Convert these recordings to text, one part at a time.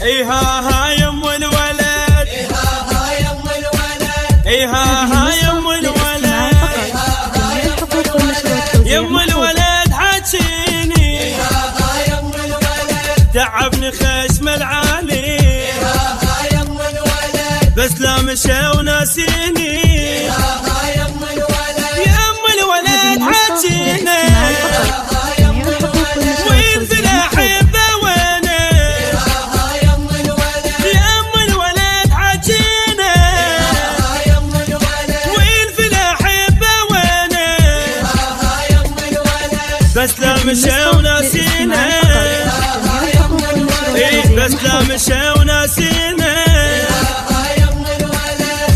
ها يم الولد، ها يم الولد، يم الولد حاجيني تعبني خشم العالي، بس لا مشى وناسيني، يم الولد حاجيني وين فلاحي بويني، يم الولد حاجيني وين فلاحي بويني، بس لا مشى وناسيني، بس لا مشى وناسيني،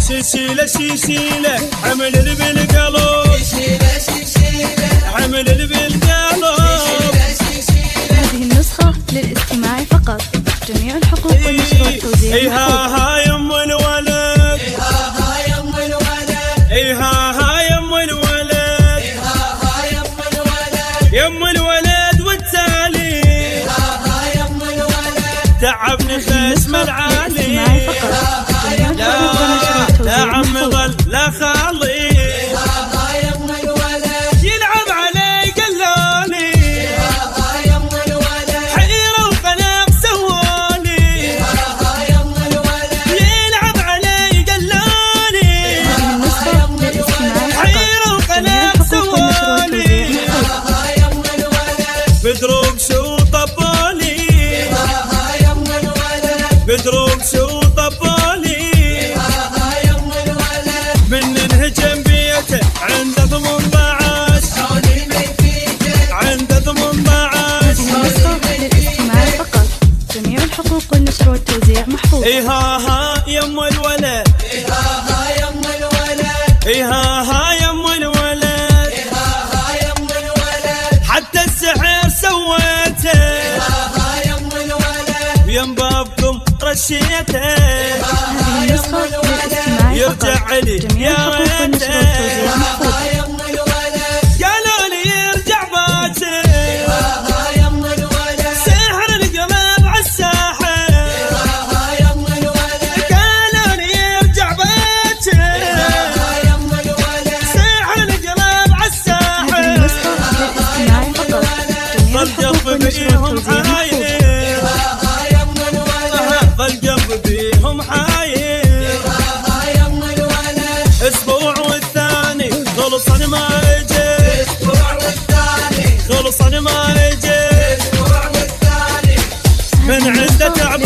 شيشيله شيشيله عمل اللي بالقلب، عمل اللي بالقلب. هذه النسخة للاستماع فقط، جميع الحقوق والنشر والتوزيع ها يم الولد، ها يم الولد، يم الولد والتالي تعبني خشم العالي، لا عم ظل لا خالي يلعب علي قلالي، حيرة وقلق سوالي يلعب علي قلالي، حيرة وقلق سوالي بدروب شو طبالي، بدروب شو طبالي من انهجم بيته عند 18 عند 18. للاستماع فقط، جميع الحقوق والنشر والتوزيع محفوظ. ها يم الولد، ها يم الولد، حتى السحر سويته يم بابكم رشيته، هذه النسخة للاستماع يرجع فقط، علي جميع يا الحقوق والنشر والتوزيع محفوظ. قالوا لي يرجع باكر سحر القلب عالساحر، قالوا لي يرجع باكر سحر القلب عالساحر، هذه النسخة للاستماع فقط، جميع الحقوق والنشر والتوزيع محفوظ. فالقلب بيهم حاير، اسبوع والثاني خلص ما اجي، خلص ما اجي من عنده تعب